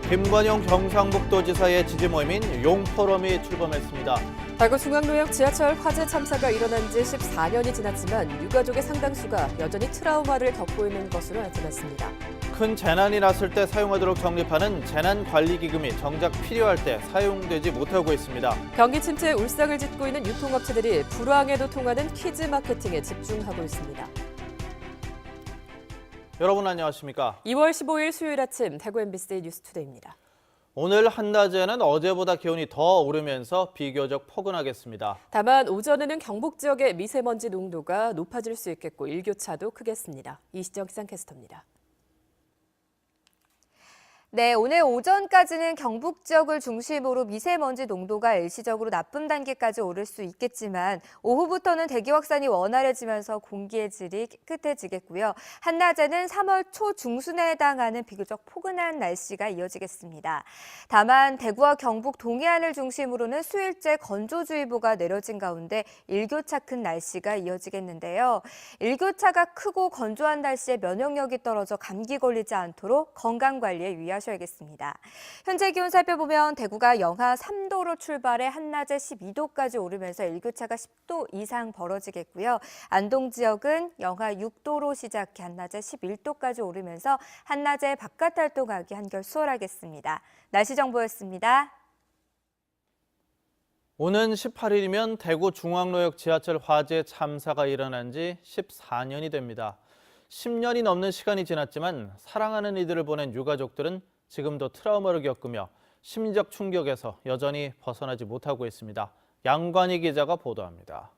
김관용 경상북도지사의 지지 모임인 용포럼이 출범했습니다. 대구 중앙로역 지하철 화재 참사가 일어난 지 14년이 지났지만 유가족의 상당수가 여전히 트라우마를 겪고 있는 것으로 나타났습니다. 큰 재난이 났을 때 사용하도록 적립하는 재난관리기금이 정작 필요할 때 사용되지 못하고 있습니다. 경기 침체에 울상을 짓고 있는 유통업체들이 불황에도 통하는 퀴즈 마케팅에 집중하고 있습니다. 여러분 안녕하십니까? 2월 15일 수요일 아침 대구 MBC 뉴스투데이입니다. 오늘 한낮에는 어제보다 기온이 더 오르면서 비교적 포근하겠습니다. 다만 오전에는 경북 지역의 미세먼지 농도가 높아질 수 있겠고 일교차도 크겠습니다. 이시정 기상캐스터입니다. 네, 오늘 오전까지는 경북 지역을 중심으로 미세먼지 농도가 일시적으로 나쁨 단계까지 오를 수 있겠지만 오후부터는 대기 확산이 원활해지면서 공기의 질이 깨끗해지겠고요. 한낮에는 3월 초중순에 해당하는 비교적 포근한 날씨가 이어지겠습니다. 다만 대구와 경북 동해안을 중심으로는 수일째 건조주의보가 내려진 가운데 일교차 큰 날씨가 이어지겠는데요. 일교차가 크고 건조한 날씨에 면역력이 떨어져 감기 걸리지 않도록 건강관리에 유의하셔야겠습니다. 현재 기온 살펴보면 대구가 영하 3도로 출발해 한낮에 12도까지 오르면서 일교차가 10도 이상 벌어지겠고요. 안동 지역은 영하 6도로 시작해 한낮에 11도까지 오르면서 한낮에 바깥 활동하기 한결 수월하겠습니다. 날씨 정보였습니다. 오는 18일이면 대구 중앙로역 지하철 화재 참사가 일어난 지 14년이 됩니다. 10년이 넘는 시간이 지났지만 사랑하는 이들을 보낸 유가족들은 지금도 트라우마를 겪으며 심리적 충격에서 여전히 벗어나지 못하고 있습니다. 양관희 기자가 보도합니다.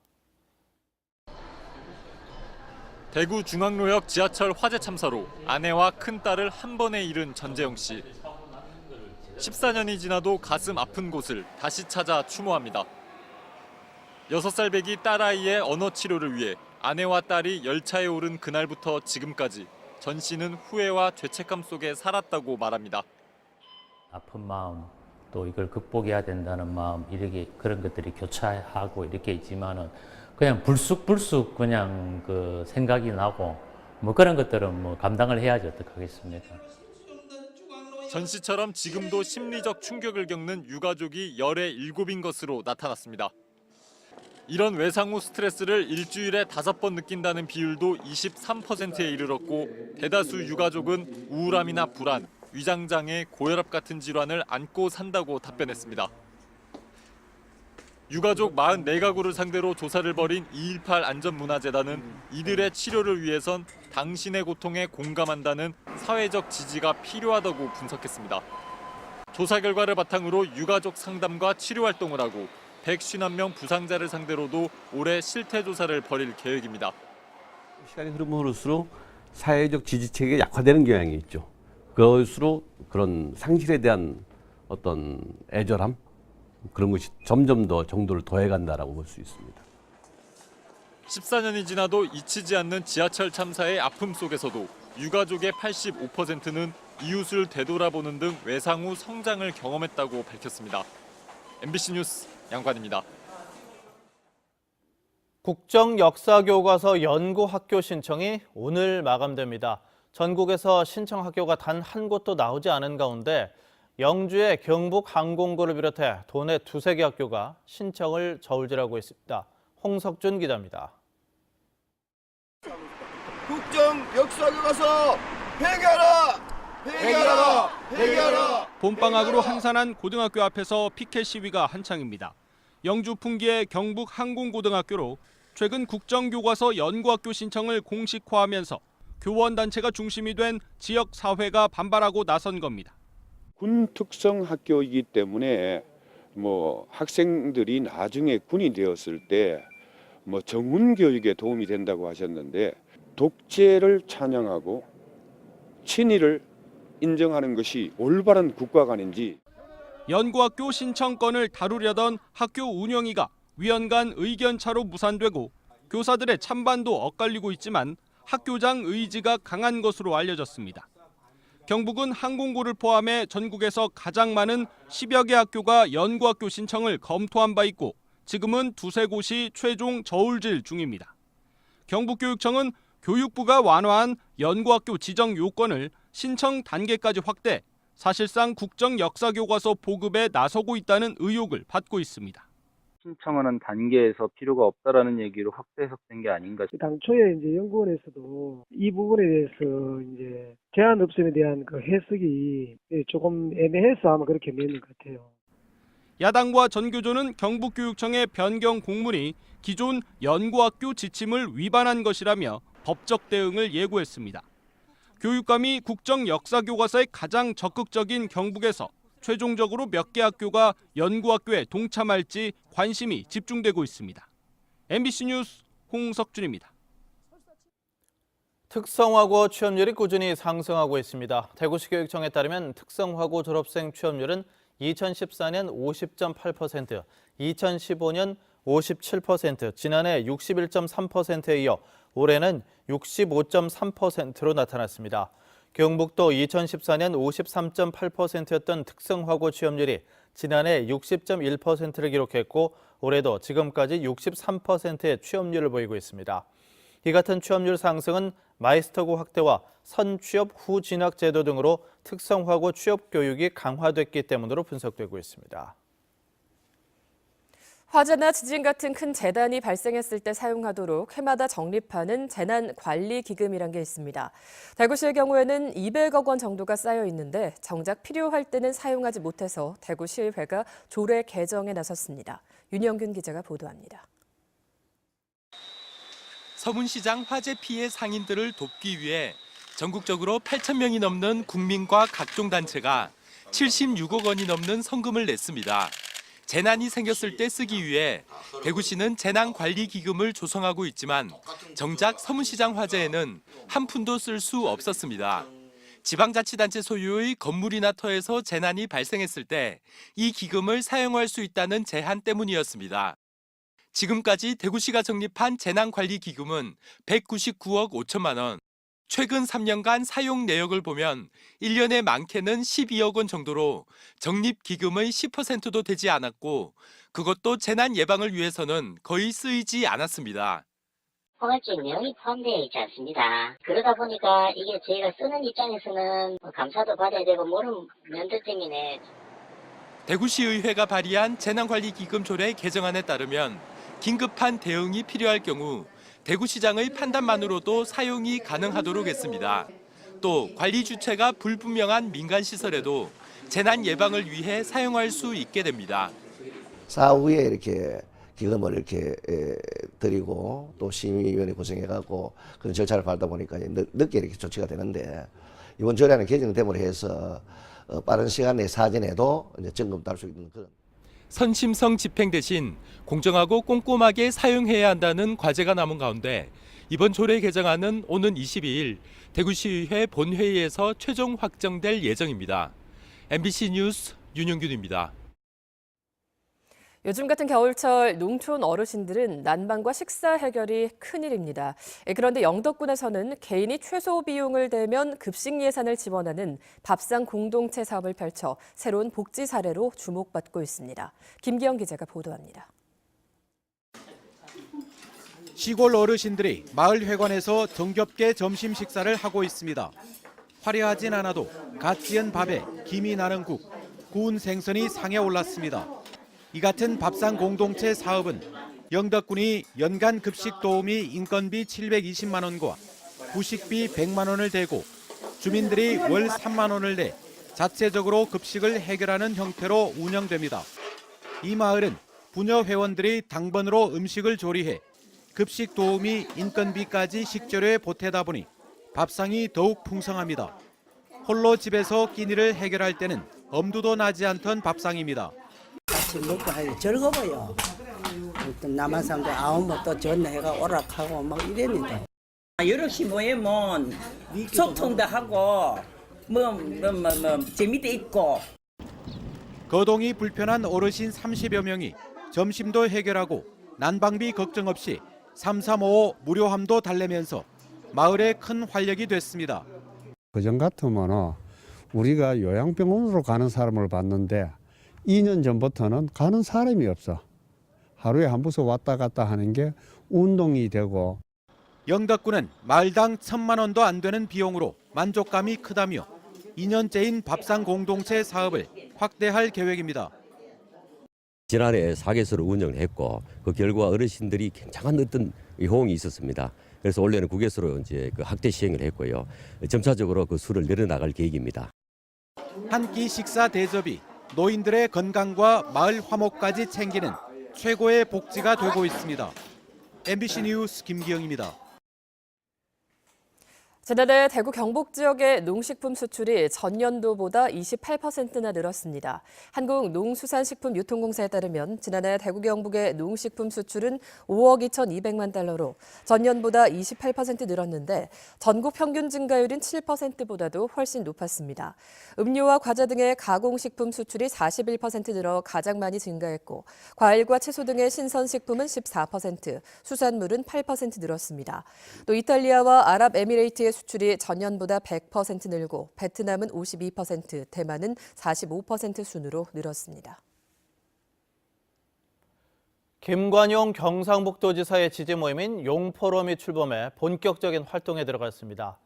대구 중앙로역 지하철 화재 참사로 아내와 큰딸을 한 번에 잃은 전재영 씨. 14년이 지나도 가슴 아픈 곳을 다시 찾아 추모합니다. 6살 배기 딸아이의 언어 치료를 위해 아내와 딸이 열차에 오른 그날부터 지금까지 전 씨는 후회와 죄책감 속에 살았다고 말합니다. 아픈 마음, 또 이걸 극복해야 된다는 마음, 이렇게 그런 것들이 교차하고 이렇게 있지만은 그냥 불쑥 그냥 그 생각이 나고 뭐 그런 것들은 뭐 감당을 해야지 어떡하겠습니까? 전 씨처럼 지금도 심리적 충격을 겪는 유가족이 열의 7인 것으로 나타났습니다. 이런 외상 후 스트레스를 일주일에 5번 느낀다는 비율도 23%에 이르렀고 대다수 유가족은 우울함이나 불안, 위장장애, 고혈압 같은 질환을 안고 산다고 답변했습니다. 유가족 44가구를 상대로 조사를 벌인 2.18 안전문화재단은 이들의 치료를 위해선 당신의 고통에 공감한다는 사회적 지지가 필요하다고 분석했습니다. 조사 결과를 바탕으로 유가족 상담과 치료 활동을 하고 151명 부상자를 상대로도 올해 실태 조사를 벌일 계획입니다. 시간이 흐를수록 사회적 지지체계가 약화되는 경향이 있죠. 그것으로 그런 상실에 대한 어떤 애절함 그런 것이 점점 더 정도를 더해간다라고 볼 수 있습니다. 14년이 지나도 잊히지 않는 지하철 참사의 아픔 속에서도 유가족의 85%는 이웃을 되돌아보는 등 외상 후 성장을 경험했다고 밝혔습니다. MBC 뉴스 양관입니다. 국정역사교과서 연구학교 신청이 오늘 마감됩니다. 전국에서 신청 학교가 단 한 곳도 나오지 않은 가운데 영주의 경북항공고를 비롯해 도내 2-3개 학교가 신청을 저울질하고 있습니다. 홍석준 기자입니다. 국정역사교과서 폐기하라! 봄방학으로 한산한 고등학교 앞에서 피켓 시위가 한창입니다. 영주 풍기의 경북항공고등학교로 최근 국정교과서 연구학교 신청을 공식화하면서 교원단체가 중심이 된 지역사회가 반발하고 나선 겁니다. 군 특성 학교이기 때문에 학생들이 나중에 군이 되었을 때 정문 교육에 도움이 된다고 하셨는데 독재를 찬양하고 친일을 인정하는 것이 올바른 국가관인지. 연구학교 신청건을 다루려던 학교 운영위가 위원 간 의견차로 무산되고 교사들의 찬반도 엇갈리고 있지만 학교장 의지가 강한 것으로 알려졌습니다. 경북은 항공고를 포함해 전국에서 가장 많은 10여 개 학교가 연구학교 신청을 검토한 바 있고 지금은 2-3곳이 최종 저울질 중입니다. 경북교육청은 교육부가 완화한 연구학교 지정 요건을 신청 단계까지 확대, 사실상 국정역사교과서 보급에 나서고 있다는 의혹을 받고 있습니다. 신청하는 단계에서 필요가 없다라는 얘기로 확대 해석된 게 아닌가. 당초에 이제 연구원에서도 이 부분에 대해서 이제 제한 없음에 대한 그 해석이 조금 애매해서 아마 그렇게 냈는 것 같아요. 야당과 전교조는 경북교육청의 변경 공문이 기존 연구학교 지침을 위반한 것이라며 법적 대응을 예고했습니다. 교육감이 국정역사교과서에 가장 적극적인 경북에서 최종적으로 몇 개 학교가 연구학교에 동참할지 관심이 집중되고 있습니다. MBC 뉴스 홍석준입니다. 특성화고 취업률이 꾸준히 상승하고 있습니다. 대구시 교육청에 따르면 특성화고 졸업생 취업률은 2014년 50.8%, 2015년 57%, 지난해 61.3%에 이어 올해는 65.3%로 나타났습니다. 경북도 2014년 53.8%였던 특성화고 취업률이 지난해 60.1%를 기록했고 올해도 지금까지 63%의 취업률을 보이고 있습니다. 이 같은 취업률 상승은 마이스터고 확대와 선취업 후 진학 제도 등으로 특성화고 취업 교육이 강화됐기 때문으로 분석되고 있습니다. 화재나 지진 같은 큰 재난이 발생했을 때 사용하도록 해마다 적립하는 재난관리기금이란 게 있습니다. 대구시의 경우에는 200억 원 정도가 쌓여 있는데 정작 필요할 때는 사용하지 못해서 대구시의회가 조례 개정에 나섰습니다. 윤영균 기자가 보도합니다. 서문시장 화재 피해 상인들을 돕기 위해 전국적으로 8,000명이 넘는 국민과 각종 단체가 76억 원이 넘는 성금을 냈습니다. 재난이 생겼을 때 쓰기 위해 대구시는 재난관리기금을 조성하고 있지만 정작 서문시장 화재에는 한 푼도 쓸 수 없었습니다. 지방자치단체 소유의 건물이나 터에서 재난이 발생했을 때 이 기금을 사용할 수 있다는 제한 때문이었습니다. 지금까지 대구시가 적립한 재난관리기금은 199억 5천만 원. 최근 3년간 사용 내역을 보면 1년에 많게는 12억 원 정도로 적립기금의 10%도 되지 않았고 그것도 재난 예방을 위해서는 거의 쓰이지 않았습니다. 포괄적 내용이 포함되어 있지 않습니다. 그러다 보니까 이게 저희가 쓰는 입장에서는 감사도 받아야 되고 모르는 면들 때문에. 대구시의회가 발의한 재난관리기금 조례 개정안에 따르면 긴급한 대응이 필요할 경우 대구시장의 판단만으로도 사용이 가능하도록 했습니다. 또 관리 주체가 불분명한 민간시설에도 재난 예방을 위해 사용할 수 있게 됩니다. 사후에 이렇게 기금을 이렇게 드리고 또 심의위원회 구성해갖고 그런 절차를 밟다 보니까 늦게 이렇게 조치가 되는데 이번 조례안이 개정됨으로 해서 빠른 시간 내 사전에도 이제 점검도 할 수 있는 그런. 선심성 집행 대신 공정하고 꼼꼼하게 사용해야 한다는 과제가 남은 가운데 이번 조례 개정안은 오는 22일 대구시의회 본회의에서 최종 확정될 예정입니다. MBC 뉴스 윤영균입니다. 요즘 같은 겨울철 농촌 어르신들은 난방과 식사 해결이 큰일입니다. 그런데 영덕군에서는 개인이 최소 비용을 대면 급식 예산을 지원하는 밥상 공동체 사업을 펼쳐 새로운 복지 사례로 주목받고 있습니다. 김기영 기자가 보도합니다. 시골 어르신들이 마을 회관에서 정겹게 점심 식사를 하고 있습니다. 화려하진 않아도 갓 지은 밥에 김이 나는 국, 구운 생선이 상에 올랐습니다. 이 같은 밥상 공동체 사업은 영덕군이 연간 급식 도우미 인건비 720만 원과 부식비 100만 원을 대고 주민들이 월 3만 원을 내 자체적으로 급식을 해결하는 형태로 운영됩니다. 이 마을은 부녀 회원들이 당번으로 음식을 조리해 급식 도우미 인건비까지 식재료에 보태다 보니 밥상이 더욱 풍성합니다. 홀로 집에서 끼니를 해결할 때는 엄두도 나지 않던 밥상입니다. 같이 먹고 하니 즐거워요. 남한 사람들 아우면 또 전화해가 오락하고 막 이랬는데. 여럿이 모이면 소통도 하고 재미도 있고. 거동이 불편한 어르신 30여 명이 점심도 해결하고 난방비 걱정 없이 3355 무료함도 달래면서 마을에 큰 활력이 됐습니다. 그전 같으면 우리가 요양병원으로 가는 사람을 봤는데 2년 전부터는 가는 사람이 없어. 하루에 한 부서 왔다 갔다 하는 게 운동이 되고. 영덕군은 마을당 1,000만 원도 안 되는 비용으로 만족감이 크다며 2년째인 밥상 공동체 사업을 확대할 계획입니다. 지난해 4개소를 운영을 했고 그 결과 어르신들이 굉장한 어떤 호응이 있었습니다. 그래서 올해는 9개소로 이제 그 확대 시행을 했고요. 점차적으로 그 수를 늘어나갈 계획입니다. 한 끼 식사 대접이 노인들의 건강과 마을 화목까지 챙기는 최고의 복지가 되고 있습니다. MBC 뉴스 김기영입니다. 지난해 대구 경북 지역의 농식품 수출이 전년도보다 28%나 늘었습니다. 한국농수산식품유통공사에 따르면 지난해 대구 경북의 농식품 수출은 5억 2,200만 달러로 전년보다 28% 늘었는데 전국 평균 증가율인 7%보다도 훨씬 높았습니다. 음료와 과자 등의 가공식품 수출이 41% 늘어 가장 많이 증가했고 과일과 채소 등의 신선식품은 14%, 수산물은 8% 늘었습니다. 또 이탈리아와 아랍에미레이트의 수출이 전년보다 100% 늘고 베트남은 52%, 대만은 45% 순으로 늘었습니다. 김관용 경상북도지사의 지지 모임인 용포럼이 출범해 본격적인 활동에 들어갔습니다.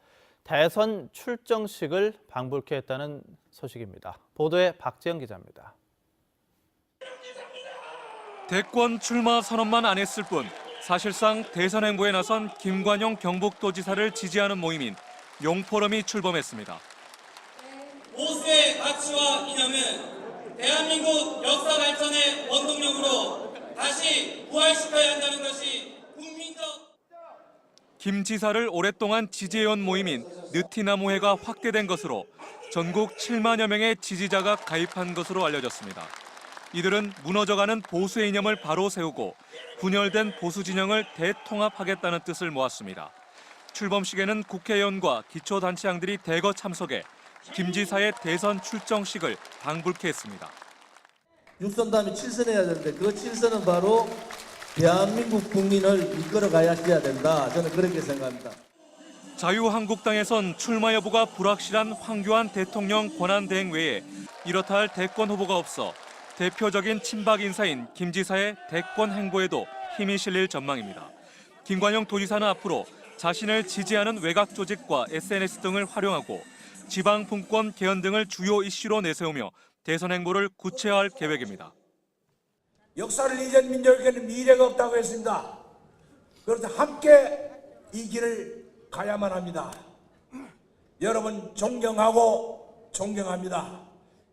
대선 출정식을 방불케 했다는 소식입니다. 보도에 박지영 기자입니다. 대권 출마 선언만 안 했을 뿐 사실상 대선 행보에 나선 김관용 경북도지사를 지지하는 모임인 용포럼이 출범했습니다. 보수의 가치와 이념은 대한민국 역사 발전의 원동력으로 다시 부활시켜야 한다는 것이 국민적... 김 지사를 오랫동안 지지해온 모임인 느티나무회가 확대된 것으로 전국 7만여 명의 지지자가 가입한 것으로 알려졌습니다. 이들은 무너져가는 보수의 이념을 바로 세우고 분열된 보수 진영을 대통합하겠다는 뜻을 모았습니다. 출범식에는 국회의원과 기초단체장들이 대거 참석해 김 지사의 대선 출정식을 방불케 했습니다. 6선 다음에 7선해야 되는데 그 7선은 바로 대한민국 국민을 이끌어가야 된다. 저는 그렇게 생각합니다. 자유한국당에선 출마 여부가 불확실한 황교안 대통령 권한대행 외에 이렇다 할 대권 후보가 없어 대표적인 친박 인사인 김 지사의 대권 행보에도 힘이 실릴 전망입니다. 김관용 도지사는 앞으로 자신을 지지하는 외곽 조직과 SNS 등을 활용하고 지방 분권 개헌 등을 주요 이슈로 내세우며 대선 행보를 구체화할 계획입니다. 역사를 잊은 민족에게는 미래가 없다고 했습니다. 그래서 함께 이 길을 가야만 합니다. 여러분 존경하고 존경합니다.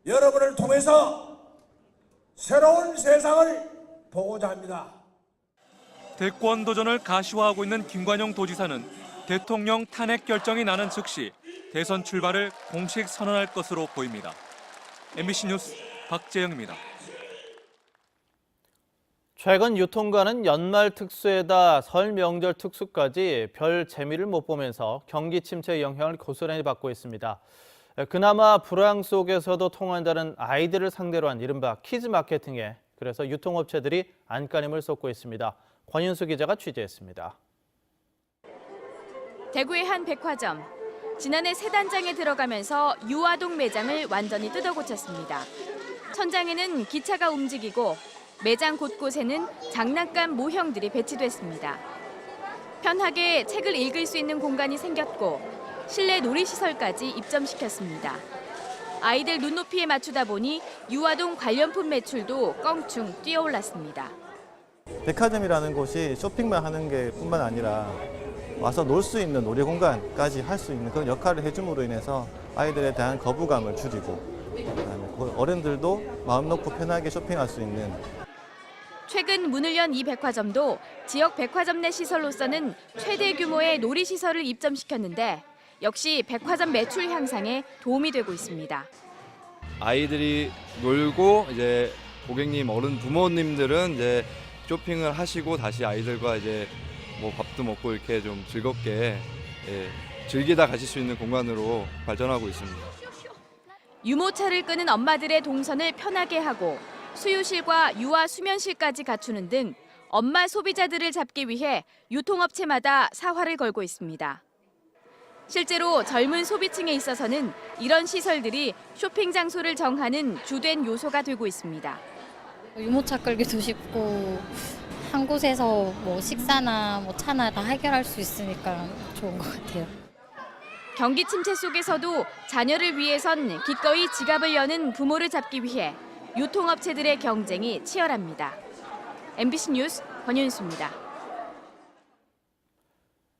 여러분을 통해서 새로운 세상을 보고자 합니다. 대권 도전을 가시화하고 있는 김관용 도지사는 대통령 탄핵 결정이 나는 즉시 대선 출발을 공식 선언할 것으로 보입니다. MBC 뉴스 박재영입니다. 최근 유통가는 연말 특수에다 설 명절 특수까지 별 재미를 못 보면서 경기 침체의 영향을 고스란히 받고 있습니다. 그나마 불황 속에서도 통한다는 아이들을 상대로 한 이른바 키즈 마케팅에 그래서 유통업체들이 안간힘을 쏟고 있습니다. 권윤수 기자가 취재했습니다. 대구의 한 백화점. 지난해 새 단장에 들어가면서 유아동 매장을 완전히 뜯어고쳤습니다. 천장에는 기차가 움직이고 매장 곳곳에는 장난감 모형들이 배치됐습니다. 편하게 책을 읽을 수 있는 공간이 생겼고 실내 놀이시설까지 입점시켰습니다. 아이들 눈높이에 맞추다 보니 유아동 관련품 매출도 껑충 뛰어올랐습니다. 백화점이라는 곳이 쇼핑만 하는 게 뿐만 아니라 와서 놀 수 있는 놀이 공간까지 할 수 있는 그런 역할을 해줌으로 인해서 아이들에 대한 거부감을 줄이고 그다음에 어른들도 마음 놓고 편하게 쇼핑할 수 있는. 최근 문을 연 이 백화점도 지역 백화점 내 시설로서는 최대 규모의 놀이시설을 입점시켰는데 역시 백화점 매출 향상에 도움이 되고 있습니다. 아이들이 놀고 이제 고객님, 어른, 부모님들은 이제 쇼핑을 하시고 다시 아이들과 이제 뭐 밥도 먹고 이렇게 좀 즐겁게 즐기다 가실 수 있는 공간으로 발전하고 있습니다. 유모차를 끄는 엄마들의 동선을 편하게 하고 수유실과 유아 수면실까지 갖추는 등 엄마 소비자들을 잡기 위해 유통업체마다 사활을 걸고 있습니다. 실제로 젊은 소비층에 있어서는 이런 시설들이 쇼핑 장소를 정하는 주된 요소가 되고 있습니다. 유모차 끌기도 쉽고 한 곳에서 뭐 식사나 뭐 차나 다 해결할 수 있으니까 좋은 것 같아요. 경기 침체 속에서도 자녀를 위해선 기꺼이 지갑을 여는 부모를 잡기 위해 유통업체들의 경쟁이 치열합니다. MBC 뉴스 권윤수입니다.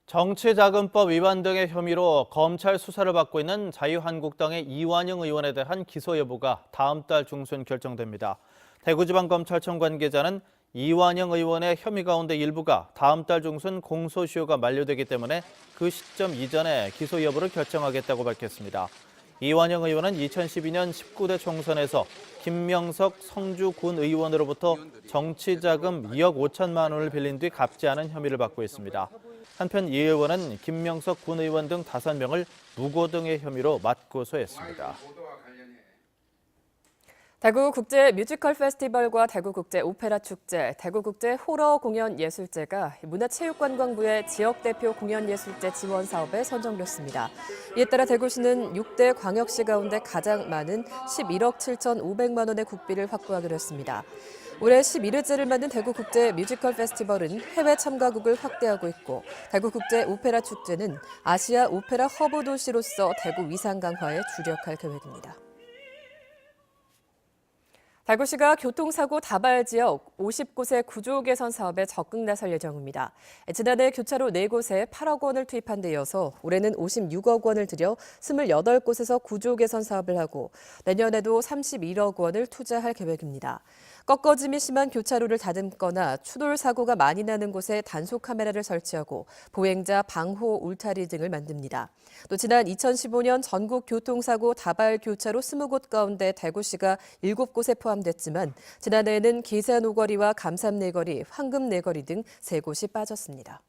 정치자금법 위반 등의 혐의로 검찰 수사를 받고 있는 자유한국당의 이완영 의원에 대한 기소 여부가 다음 달 중순 결정됩니다. 대구지방검찰청 관계자는 이완영 의원의 혐의 가운데 일부가 다음 달 중순 공소시효가 만료되기 때문에 그 시점 이전에 기소 여부를 결정하겠다고 밝혔습니다. 이완영 의원은 2012년 19대 총선에서 김명석 성주군 의원으로부터 정치자금 2억 5천만 원을 빌린 뒤 갚지 않은 혐의를 받고 있습니다. 한편 이 의원은 김명석 군 의원 등 5명을 무고 등의 혐의로 맞고소했습니다. 대구국제 뮤지컬 페스티벌과 대구국제 오페라 축제, 대구국제 호러 공연 예술제가 문화체육관광부의 지역대표 공연예술제 지원 사업에 선정됐습니다. 이에 따라 대구시는 6대 광역시 가운데 가장 많은 11억 7,500만 원의 국비를 확보하기로 했습니다. 올해 11회째를 맞는 대구국제 뮤지컬 페스티벌은 해외 참가국을 확대하고 있고 대구국제 오페라 축제는 아시아 오페라 허브 도시로서 대구 위상 강화에 주력할 계획입니다. 대구시가 교통사고 다발 지역 50곳의 구조 개선 사업에 적극 나설 예정입니다. 지난해 교차로 4곳에 8억 원을 투입한 데 이어서 올해는 56억 원을 들여 28곳에서 구조 개선 사업을 하고 내년에도 31억 원을 투자할 계획입니다. 꺾어짐이 심한 교차로를 다듬거나 추돌 사고가 많이 나는 곳에 단속 카메라를 설치하고 보행자 방호 울타리 등을 만듭니다. 또 지난 2015년 전국 교통사고 다발 교차로 20곳 가운데 대구시가 7곳에 포함됐지만 지난해에는 계산오거리와 감삼내거리, 황금내거리 등 3곳이 빠졌습니다.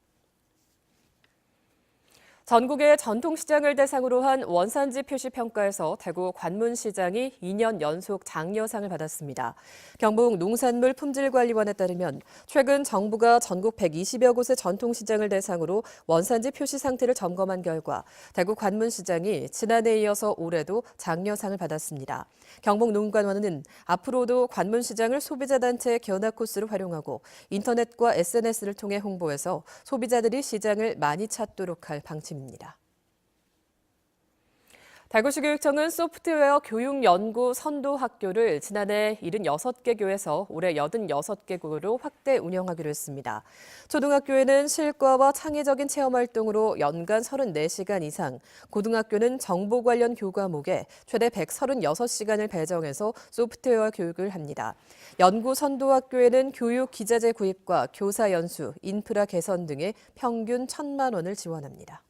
전국의 전통시장을 대상으로 한 원산지 표시 평가에서 대구 관문시장이 2년 연속 장려상을 받았습니다. 경북 농산물 품질관리원에 따르면 최근 정부가 전국 120여 곳의 전통시장을 대상으로 원산지 표시 상태를 점검한 결과 대구 관문시장이 지난해에 이어서 올해도 장려상을 받았습니다. 경북농관원은 앞으로도 관문시장을 소비자단체 견학 코스로 활용하고 인터넷과 SNS를 통해 홍보해서 소비자들이 시장을 많이 찾도록 할 방침입니다. 대구시 교육청은 소프트웨어 교육 연구 선도 학교를 지난해 76개 교에서 올해 86개 교로 확대 운영하기로 했습니다. 초등학교에는 실과와 창의적인 체험 활동으로 연간 34시간 이상, 고등학교는 정보 관련 교과목에 최대 136시간을 배정해서 소프트웨어 교육을 합니다. 연구 선도 학교에는 교육 기자재 구입과 교사 연수, 인프라 개선 등에 평균 1,000만 원을 지원합니다.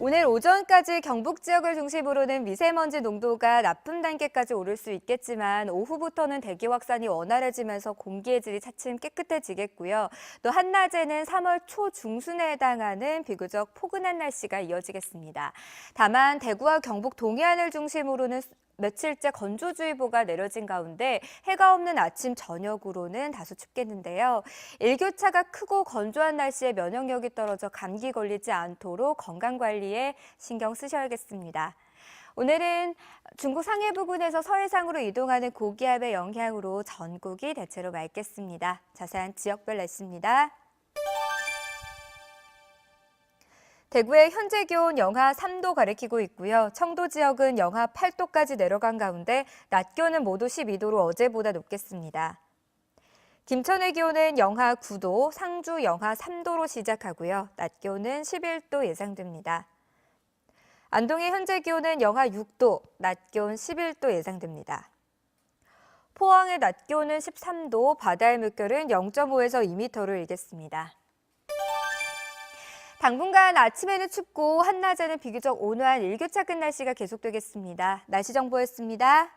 오늘 오전까지 경북 지역을 중심으로는 미세먼지 농도가 나쁨 단계까지 오를 수 있겠지만 오후부터는 대기 확산이 원활해지면서 공기의 질이 차츰 깨끗해지겠고요. 또 한낮에는 3월 초중순에 해당하는 비교적 포근한 날씨가 이어지겠습니다. 다만 대구와 경북 동해안을 중심으로는 며칠째 건조주의보가 내려진 가운데 해가 없는 아침 저녁으로는 다소 춥겠는데요. 일교차가 크고 건조한 날씨에 면역력이 떨어져 감기 걸리지 않도록 건강관리에 신경 쓰셔야겠습니다. 오늘은 중국 상해 부근에서 서해상으로 이동하는 고기압의 영향으로 전국이 대체로 맑겠습니다. 자세한 지역별 날씨입니다. 대구의 현재 기온 영하 3도 가리키고 있고요. 청도 지역은 영하 8도까지 내려간 가운데 낮 기온은 모두 12도로 어제보다 높겠습니다. 김천의 기온은 영하 9도, 상주 영하 3도로 시작하고요. 낮 기온은 11도 예상됩니다. 안동의 현재 기온은 영하 6도, 낮 기온 11도 예상됩니다. 포항의 낮 기온은 13도, 바다의 물결은 0.5에서 2m를 일겠습니다. 당분간 아침에는 춥고 한낮에는 비교적 온화한 일교차 끝 날씨가 계속되겠습니다. 날씨 정보였습니다.